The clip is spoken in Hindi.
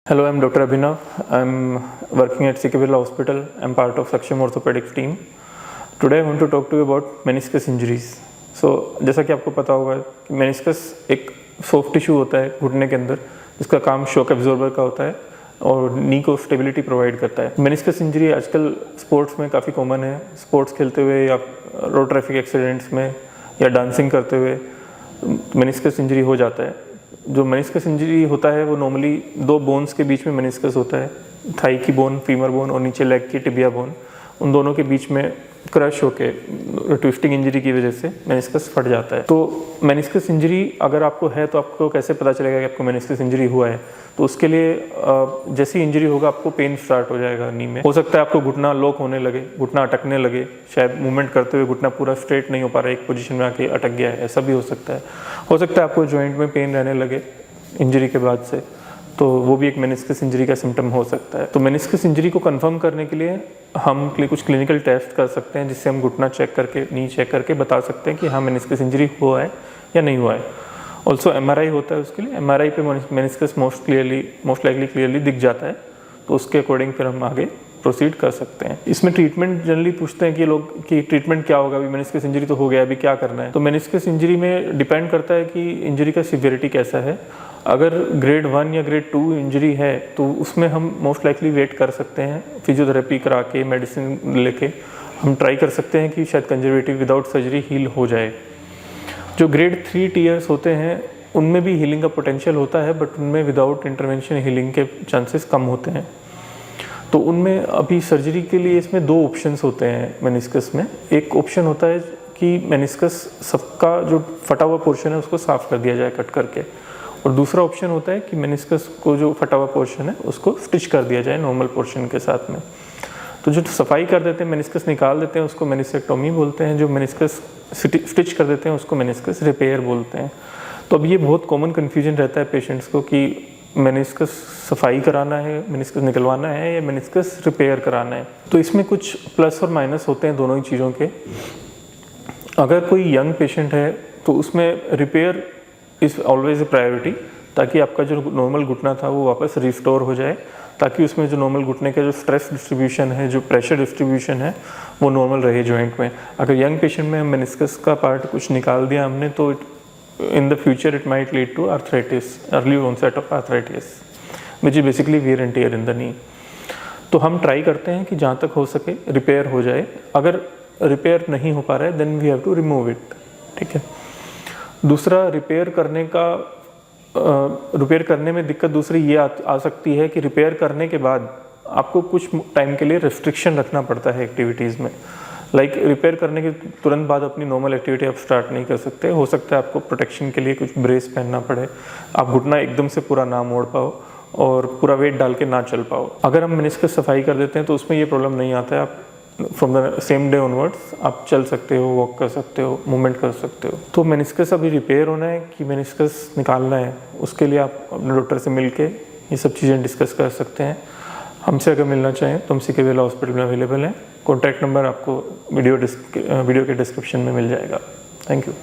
Hello, I'm Dr. Abhinav. I'm working at CK Birla Hospital. I'm part of Saksham Orthopedics team. Today I want to talk to you about meniscus injuries. So जैसा कि आपको पता होगा कि meniscus एक सॉफ्ट टिश्यू होता है घुटने के अंदर, जिसका काम शॉक एब्जॉर्बर का होता है और नी को स्टेबिलिटी प्रोवाइड करता है। meniscus इंजरी आजकल स्पोर्ट्स में काफ़ी कॉमन है। स्पोर्ट्स खेलते हुए या रोड ट्रैफिक एक्सीडेंट्स में या डांसिंग करते हुए meniscus इंजरी हो जाता है। जो मेनिस्कस इंजरी होता है वो नॉर्मली दो बोन्स के बीच में मेनिस्कस होता है, थाई की बोन, फीमर बोन और नीचे लेग की टिबिया बोन, उन दोनों के बीच में क्रश होके ट्विस्टिंग इंजरी की वजह से मेनिस्कस फट जाता है। तो मेनिस्कस इंजरी अगर आपको है तो आपको कैसे पता चलेगा कि आपको मेनिस्कस इंजरी हुआ है? तो उसके लिए जैसी इंजरी होगा आपको पेन स्टार्ट हो जाएगा नी में। हो सकता है आपको घुटना लॉक होने लगे, घुटना अटकने लगे, शायद मूवमेंट करते हुए घुटना पूरा स्ट्रेट नहीं हो पा रहा है, एक पोजीशन में आके अटक गया है, ऐसा भी हो सकता है। हो सकता है आपको जॉइंट में पेन रहने लगे इंजरी के बाद से, तो वो भी एक मेनिस्कस इंजरी का सिम्टम हो सकता है। तो मेनिस्कस इंजरी को कंफर्म करने के लिए हम कुछ क्लिनिकल टेस्ट कर सकते हैं, जिससे हम घुटना चेक करके, नी चेक करके बता सकते हैं कि हाँ मेनिस्कस इंजरी हुआ है या नहीं हुआ है। ऑल्सो MRI होता है उसके लिए। MRI पे मेनिस्कस मोस्ट लाइकली क्लियरली दिख जाता है, तो उसके अकॉर्डिंग फिर हम आगे प्रोसीड कर सकते हैं। इसमें ट्रीटमेंट जनरली पूछते हैं कि लोग कि ट्रीटमेंट क्या होगा, अभी मेनिस्कस इंजरी तो हो गया, अभी क्या करना है। तो मेनिस्कस इंजरी में डिपेंड करता है कि इंजरी का सिवियरिटी कैसा है। अगर ग्रेड 1 या ग्रेड 2 इंजरी है तो उसमें हम मोस्ट लाइकली वेट कर सकते हैं, फिजियोथेरेपी करा के, मेडिसिन लेके हम ट्राई कर सकते हैं कि शायद कंजर्वेटिव विदाउट सर्जरी हील हो जाए। जो ग्रेड 3 टीयर्स होते हैं उनमें भी हीलिंग का पोटेंशियल होता है, बट उनमें विदाउट इंटरवेंशन हीलिंग के चांसेस कम होते हैं। तो उनमें अभी सर्जरी के लिए इसमें दो ऑप्शंस होते हैं मेनिस्कस में। एक ऑप्शन होता है कि मेनिस्कस सबका जो फटा हुआ पोर्शन है उसको साफ़ कर दिया जाए कट करके, और दूसरा ऑप्शन होता है कि मेनिस्कस को जो फटा हुआ पोर्शन है उसको स्टिच कर दिया जाए नॉर्मल पोर्शन के साथ में। तो जो सफाई कर देते हैं, मेनिस्कस निकाल देते हैं, उसको मेनिस्टेक्टोमी बोलते हैं। जो मेनिस्कस स्टिच कर देते हैं उसको मेनिस्कस रिपेयर बोलते हैं। तो अब ये बहुत कॉमन कन्फ्यूजन रहता है पेशेंट्स को कि मेनिस्कस सफाई कराना है, मेनिस्कस निकलवाना है या मेनिस्कस रिपेयर कराना है। तो इसमें कुछ प्लस और माइनस होते हैं दोनों ही चीज़ों के। अगर कोई यंग पेशेंट है तो उसमें repair is always a priority, ताकि आपका जो नॉर्मल घुटना था वो वापस रिस्टोर हो जाए, ताकि उसमें जो नॉर्मल घुटने का जो स्ट्रेस डिस्ट्रीब्यूशन है, जो प्रेशर डिस्ट्रीब्यूशन है, वो नॉर्मल रहे जॉइंट में। अगर यंग पेशेंट में हम मेनिस्कस का पार्ट कुछ निकाल दिया हमने, तो in the future it might lead to arthritis, early onset of arthritis, which is basically wear and tear in the knee. तो हम ट्राई करते हैं कि जहाँ तक हो सके रिपेयर हो जाए। अगर रिपेयर नहीं हो पा रहा है then we have to remove it, ठीक है। दूसरा रिपेयर करने में दिक्कत दूसरी ये आ सकती है कि रिपेयर करने के बाद आपको कुछ टाइम के लिए रिस्ट्रिक्शन रखना पड़ता है एक्टिविटीज़ में। रिपेयर करने के तुरंत बाद अपनी नॉर्मल एक्टिविटी आप स्टार्ट नहीं कर सकते। हो सकता है आपको प्रोटेक्शन के लिए कुछ ब्रेस पहनना पड़े, आप घुटना एकदम से पूरा ना मोड़ पाओ और पूरा वेट डाल के ना चल पाओ। अगर हम मेनिस्कस सफाई कर देते हैं तो उसमें ये प्रॉब्लम नहीं आता है। आप from the same day onwards आप चल सकते हो, वॉक कर सकते हो, मूवमेंट कर सकते हो। तो मेनिस्कस अभी रिपेयर होना है कि मेनिस्कस निकालना है, उसके लिए आप अपने डॉक्टर से मिल के ये सब चीज़ें डिस्कस कर सकते हैं। हमसे अगर मिलना चाहें तो हम CK बिरला हॉस्पिटल में अवेलेबल हैं। कॉन्टैक्ट नंबर आपको वीडियो के डिस्क्रिप्शन में मिल जाएगा। Thank you.